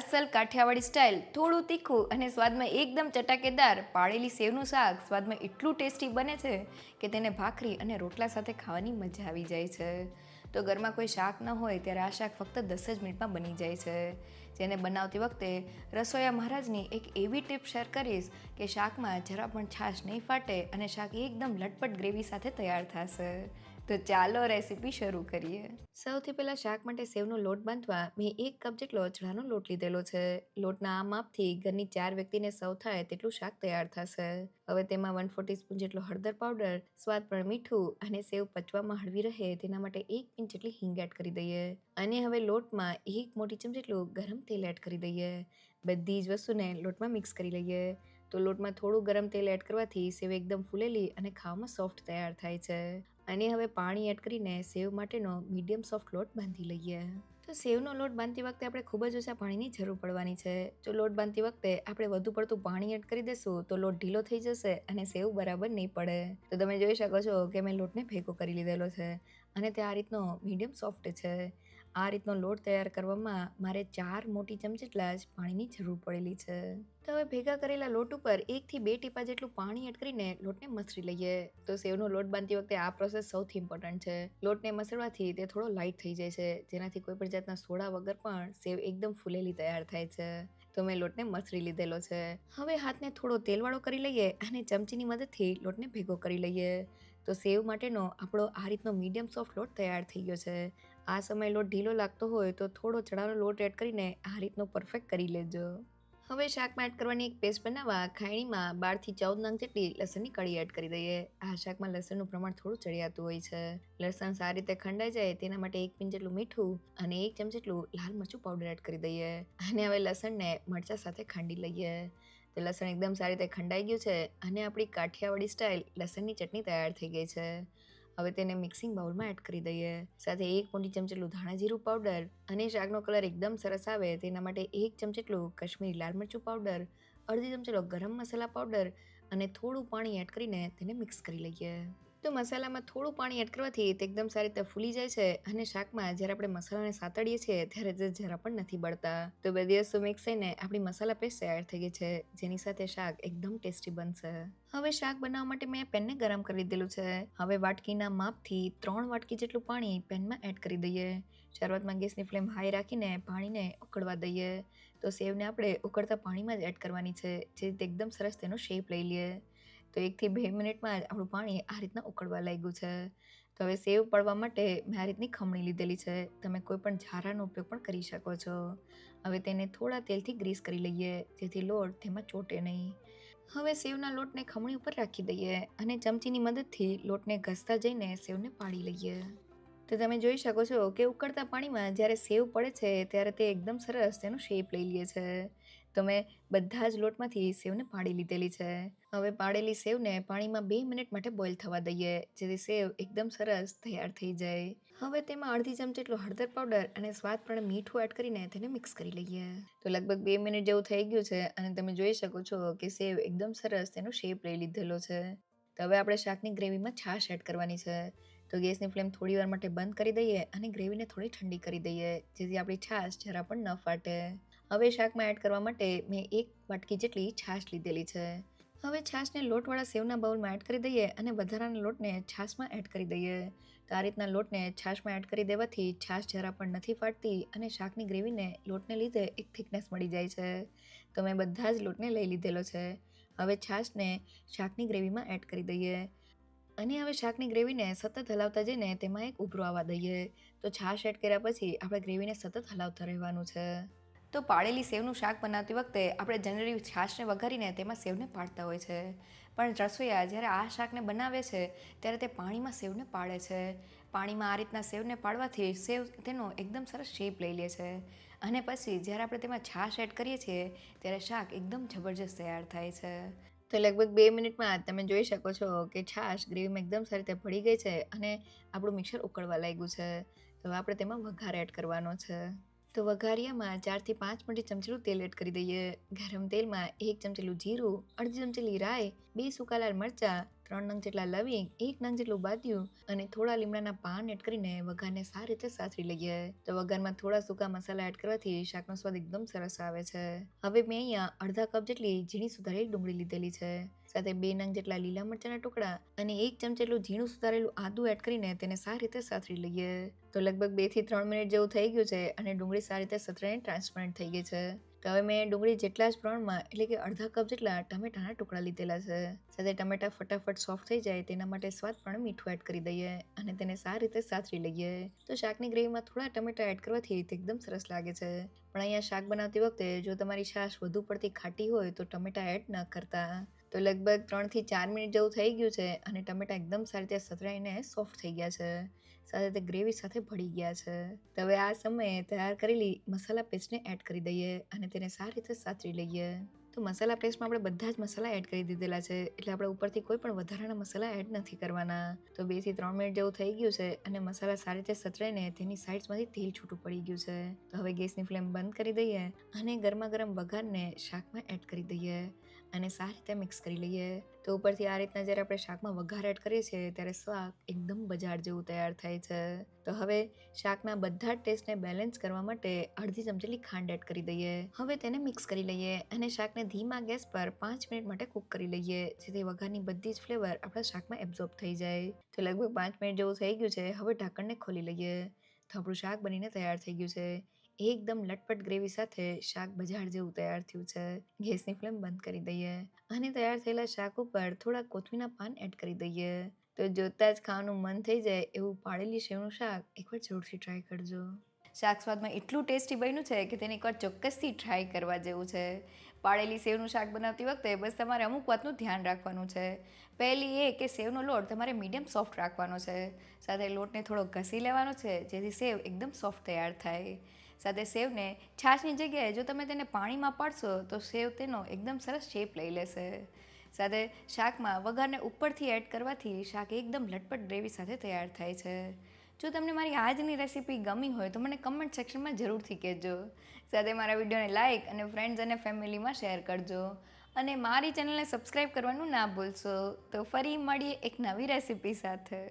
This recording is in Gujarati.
અસલ કાઠિયાવાડી સ્ટાઇલ, થોડું તીખું અને સ્વાદમાં એકદમ ચટાકેદાર પાળેલી સેવનું શાક સ્વાદમાં એટલું ટેસ્ટી બને છે કે તેને ભાખરી અને રોટલા સાથે ખાવાની મજા આવી જાય છે. તો ઘરમાં કોઈ શાક ન હોય ત્યારે આ શાક ફક્ત 10 જ મિનિટમાં બની જાય છે. જેને બનાવતી વખતે રસોઈયા મહારાજની એક એવી ટીપ શેર કરીશ કે શાકમાં જરા પણ છાશ નહીં ફાટે અને શાક એકદમ લટપટ ગ્રેવી સાથે તૈયાર થશે. તો ચાલો રેસીપી શરૂ કરીએ. સૌથી પહેલાં શાક માટે સેવનો લોટ બાંધવા મેં 1 કપ જેટલો ચણાનો લોટ લીધેલો છે. લોટના આ માપથી ઘરની 4 વ્યક્તિને સર્વ થાય તેટલું શાક તૈયાર થશે. હવે તેમાં 1/4 ટીસ્પૂન જેટલો હળદર પાવડર, સ્વાદ પર મીઠું અને સેવ પચવામાં હળવી રહે તેના માટે 1 પિંચ જેટલી હિંગ એડ કરી દઈએ. અને હવે લોટમાં 1 મોટી ચમચી જેટલું ગરમ તેલ એડ કરી દઈએ. બધી જ વસ્તુને લોટમાં મિક્સ કરી લઈએ. તો લોટમાં થોડું ગરમ તેલ એડ કરવાથી સેવ એકદમ ફૂલેલી અને ખાવામાં સોફ્ટ તૈયાર થાય છે. અને હવે પાણી એડ કરીને સેવ માટેનો મીડિયમ સોફ્ટ લોટ બાંધી લઈએ. તો સેવનો લોટ બાંધતી વખતે આપણે ખૂબ જ ઓછા પાણીની જરૂર પડવાની છે. જો લોટ બાંધતી વખતે આપણે વધુ પડતું પાણી એડ કરી દેશું તો લોટ ઢીલો થઈ જશે અને સેવ બરાબર નહીં પડે. તો તમે જોઈ શકો છો કે મેં લોટને ભેગો કરી લીધેલો છે અને તે આ રીતનો મીડિયમ સોફ્ટ છે. આ રીતનો લોટ તૈયાર કરવામાં મારે 4 મોટી ચમચી જેટલા જ પાણીની જરૂર પડેલી છે. તો હવે ભેગા કરેલા લોટ ઉપર 1 થી 2 ટીપા જેટલું પાણી એડ કરીને લોટને મસળી લઈએ. તો સેવનો લોટ બાંધતી વખતે આ પ્રોસેસ સૌથી ઇમ્પોર્ટન્ટ છે. લોટને મસળવાથી તે થોડો લાઇટ થઈ જાય છે, જેનાથી કોઈ પણ જાતના સોડા વગર પણ સેવ એકદમ ફૂલેલી તૈયાર થાય છે. તો મેં લોટને મસળી લીધેલો છે. હવે હાથને થોડો તેલવાળો કરી લઈએ અને ચમચીની મદદથી લોટને ભેગો કરી લઈએ. તો સેવ માટેનો આપણો આ રીતનો મીડિયમ સોફ્ટ લોટ તૈયાર થઈ ગયો છે. આ સમયે લોટ ઢીલો લાગતો હોય તો થોડો ચણાનો લોટ એડ કરીને આ રીતનો પરફેક્ટ કરી લેજો. હવે શાકમાં એડ કરવાની એક પેસ્ટ બનાવવા ખાયણીમાં 12 થી 14 નંગ જેટલી લસણની કળી એડ કરી દઈએ. આ શાકમાં લસણનું પ્રમાણ થોડું ચડિયાતું હોય છે. લસણ સારી રીતે ખંડાઈ જાય તેના માટે 1 પિંચ જેટલું મીઠું અને 1 ચમચી જેટલું લાલ મરચું પાવડર એડ કરી દઈએ. અને હવે લસણને મરચાં સાથે ખાંડી લઈએ. તો લસણ એકદમ સારી રીતે ખંડાઈ ગયું છે અને આપણી કાઠિયાવાડી સ્ટાઇલ લસણની ચટણી તૈયાર થઈ ગઈ છે. હવે તેને મિક્સિંગ બાઉલમાં એડ કરી દઈએ. સાથે 1 મોટી ચમચી જેટલું ધાણા જીરું પાવડર અને શાકનો કલર એકદમ સરસ આવે તેના માટે 1 ચમચી જેટલું કાશ્મીરી લાલ મરચું પાવડર, અડધી ચમચી જેટલો ગરમ મસાલા પાવડર અને થોડું પાણી એડ કરીને તેને મિક્સ કરી લઈએ. તો મસાલામાં થોડું પાણી એડ કરવાથી તે એકદમ સારી રીતે ફૂલી જાય છે અને શાકમાં જ્યારે આપણે મસાલાને સાતડીએ છીએ ત્યારે તે જરા પણ નથી બળતા. તો બધી વસ્તુ મિક્સ થઈને આપણી મસાલા પેસ્ટ તૈયાર થઈ ગઈ છે, જેની સાથે શાક એકદમ ટેસ્ટી બનશે. હવે શાક બનાવવા માટે મેં પેનને ગરમ કરી દીધેલું છે. હવે વાટકીના માપથી 3 વાટકી જેટલું પાણી પેનમાં એડ કરી દઈએ. શરૂઆતમાં ગેસની ફ્લેમ હાઈ રાખીને પાણીને ઉકળવા દઈએ. તો સેવને આપણે ઉકળતા પાણીમાં જ એડ કરવાની છે, જેથી એકદમ સરસ તેનો શેપ લઈ લઈએ. તો 1 થી 2 મિનિટમાં જ આપણું પાણી આ રીતના ઉકળવા લાગ્યું છે. તો હવે સેવ પડવા માટે મેં આ રીતની ખમણી લીધેલી છે. તમે કોઈ પણ ઝારાનો ઉપયોગ પણ કરી શકો છો. હવે તેને થોડા તેલથી ગ્રીસ કરી લઈએ, જેથી લોટ તેમાં ચોટે નહીં. હવે સેવના લોટને ખમણી ઉપર રાખી દઈએ અને ચમચીની મદદથી લોટને ઘસતા જઈને સેવને પાડી લઈએ. તો તમે જોઈ શકો છો કે ઉકળતા પાણીમાં જ્યારે સેવ પડે છે ત્યારે તે એકદમ સરસ તેનો શેપ લઈ લે છે. તો મેં બધા જ લોટમાંથી સેવને પાડી લીધેલી છે. હવે પાડેલી સેવને પાણીમાં 2 મિનિટ માટે બોઇલ થવા દઈએ, જેથી સેવ એકદમ સરસ તૈયાર થઈ જાય. હવે તેમાં અડધી ચમચી જેટલો હળદર પાવડર અને સ્વાદ પ્રમાણે મીઠું એડ કરીને તેને મિક્સ કરી લઈએ. તો લગભગ 2 મિનિટ જેવું થઈ ગયું છે અને તમે જોઈ શકો છો કે સેવ એકદમ સરસ તેનો શેપ લઈ લીધેલો છે. તો હવે આપણે શાકની ગ્રેવીમાં છાશ એડ કરવાની છે. તો ગેસની ફ્લેમ થોડી વાર માટે બંધ કરી દઈએ અને ગ્રેવીને થોડી ઠંડી કરી દઈએ, જેથી આપણી છાશ જરા પણ ન ફાટે. હવે શાકમાં એડ કરવા માટે મેં 1 વાટકી જેટલી છાશ લીધેલી છે. હવે છાશને લોટવાળા સેવના બાઉલમાં એડ કરી દઈએ અને વધારાના લોટને છાશમાં એડ કરી દઈએ. તો આ રીતના લોટને છાશમાં એડ કરી દેવાથી છાશ જરા પણ નથી ફાટતી અને શાકની ગ્રેવીને લોટને લીધે એક થિકનેસ મળી જાય છે. તો મેં બધા જ લોટને લઈ લીધેલો છે. હવે છાશને શાકની ગ્રેવીમાં એડ કરી દઈએ અને હવે શાકની ગ્રેવીને સતત હલાવતા જઈને તેમાં એક ઉભરો આવવા દઈએ. તો છાશ એડ કર્યા પછી આપણે ગ્રેવીને સતત હલાવતા રહેવાનું છે. તો પાળેલી સેવનું શાક બનાવતી વખતે આપણે જનરલી છાશને વઘારીને તેમાં સેવને પાડતા હોય છે, પણ રસોઈયા જ્યારે આ શાકને બનાવે છે ત્યારે તે પાણીમાં સેવને પાડે છે. પાણીમાં આ રીતના સેવને પાડવાથી સેવ તેનો એકદમ સરસ શેપ લઈ લે છે અને પછી જ્યારે આપણે તેમાં છાશ એડ કરીએ છીએ ત્યારે શાક એકદમ જબરજસ્ત તૈયાર થાય છે. તો લગભગ 2 મિનિટમાં તમે જોઈ શકો છો કે છાશ ગ્રેવીમાં એકદમ સારી રીતે ભળી ગઈ છે અને આપણું મિક્સર ઉકળવા લાગ્યું છે. તો આપણે તેમાં વઘાર એડ કરવાનો છે. તો વઘારિયામાં 4 થી 5 મોટી ચમચીનું તેલ એડ કરી દઈએ. ગરમ તેલમાં 1 ચમચીલું જીરું, અડધી ચમચીલી રાઈ, 2 સૂકા લાલ મરચાં, 3 નંગ જેટલા લવિંગ, 1 નંગ જેટલું બાદિયું અને થોડા લીમડાના પાન એડ કરીને વઘારને સારી રીતે સાતરી લઈએ. તો વઘારમાં થોડા સૂકા મસાલા એડ કરવાથી શાકનો સ્વાદ એકદમ સરસ આવે છે. હવે મેં અહીંયા અડધા કપ જેટલી ઝીણી સુધારેલી ડુંગળી લીધેલી છે. સાથે 2 નંગ જેટલા લીલા મરચાના ટુકડા અને 1 ચમચી જેટલું ઝીણું સુધારેલું આદુ એડ કરીને તેને સારી રીતે સાતરી લઈએ. તો લગભગ 2 થી 3 મિનિટ જેવું થઈ ગયું છે અને ડુંગળી સારી રીતે સતરાઈને ટ્રાન્સપરન્ટ થઈ ગઈ છે. તો હવે મેં ડુંગળી જેટલા જ પ્રમાણમાં એટલે કે અડધા કપ જેટલા ટમેટાના ટુકડા લીધેલા છે. સાથે ટમેટા ફટાફટ સોફ્ટ થઈ જાય તેના માટે સ્વાદ પ્રમાણે મીઠું એડ કરી દઈએ અને તેને સારી રીતે સાતરી લઈએ. તો શાકની ગ્રેવીમાં થોડા ટમેટા એડ કરવાથી તે એકદમ સરસ લાગે છે. પણ અહીંયા શાક બનાવતી વખતે જો તમારી છાશ વધુ પડતી ખાટી હોય તો ટમેટા એડ ન કરતા. તો લગભગ 3 થી 4 મિનિટ જેવું થઈ ગયું છે અને ટમેટા એકદમ સારી રીતે સતરાઈને સોફ્ટ થઈ ગયા છે. સાથે તે ગ્રેવી સાથે ભળી ગયા છે. તો હવે આ સમયે તૈયાર કરેલી મસાલા પેસ્ટને એડ કરી દઈએ અને તેને સારી રીતે સાતરી લઈએ. તો મસાલા પેસ્ટમાં આપણે બધા જ મસાલા એડ કરી દીધેલા છે એટલે આપણે ઉપરથી કોઈ પણ વધારાના મસાલા એડ નથી કરવાના. તો 2 થી 3 મિનિટ જેવું થઈ ગયું છે અને મસાલા સારી રીતે સતરાઈને તેની સાઇડ્સમાંથી તેલ છૂટું પડી ગયું છે. તો હવે ગેસની ફ્લેમ બંધ કરી દઈએ અને ગરમા ગરમ વઘારને શાકમાં એડ કરી દઈએ અને સારી રીતે મિક્સ કરી લઈએ. તો ઉપરથી આ રીતના જ્યારે આપણે શાકમાં વઘાર એડ કરીએ છીએ ત્યારે શાક એકદમ બજાર જેવું તૈયાર થાય છે. તો હવે શાકના બધા જ ટેસ્ટને બેલેન્સ કરવા માટે અડધી ચમચી ખાંડ એડ કરી દઈએ. હવે તેને મિક્સ કરી લઈએ અને શાકને ધીમા ગેસ પર 5 મિનિટ માટે કૂક કરી લઈએ જેથી વઘારની બધી જ ફ્લેવર આપણા શાકમાં એબ્ઝોર્બ થઈ જાય. તો લગભગ 5 મિનિટ જેવું થઈ ગયું છે. હવે ઢાંકણને ખોલી લઈએ. તો આપણું શાક બનીને તૈયાર થઈ ગયું છે. એકદમ લટપટ ગ્રેવી સાથે શાક બજાર જેવું તૈયાર થયું છે. ગેસની ફ્લેમ બંધ કરી દઈએ અને તૈયાર થયેલા શાક ઉપર થોડા કોથમીરના પાન એડ કરી દઈએ. તો જોતાં જ ખાવાનું મન થઈ જાય એવું પાળેલી સેવનું શાક એકવાર જરૂરથી ટ્રાય કરજો. શાક સ્વાદમાં એટલું ટેસ્ટી બન્યું છે કે તેને એકવાર ચોક્કસથી ટ્રાય કરવા જેવું છે. પાળેલી સેવનું શાક બનાવતી વખતે બસ તમારે અમુક વાતનું ધ્યાન રાખવાનું છે. પહેલી એ કે સેવનો લોટ તમારે મીડિયમ સોફ્ટ રાખવાનો છે. સાથે લોટને થોડો ઘસી લેવાનો છે જેથી સેવ એકદમ સોફ્ટ તૈયાર થાય. સાથે સેવને છાશની જગ્યાએ જો તમે તેને પાણીમાં પાડશો તો સેવ તેનો એકદમ સરસ શેપ લઈ લેશે. સાથે શાકમાં વઘારને ઉપરથી એડ કરવાથી શાક એકદમ લટપટ ગ્રેવી સાથે તૈયાર થાય છે. જો તમને મારી આજની રેસીપી ગમી હોય તો મને કમેન્ટ સેક્શનમાં જરૂરથી કહેજો. સાથે મારા વિડીયોને લાઇક અને ફ્રેન્ડ્સ અને ફેમિલીમાં શેર કરજો અને મારી ચેનલને સબસ્ક્રાઈબ કરવાનું ના ભૂલશો. તો ફરી મળીએ એક નવી રેસીપી સાથે.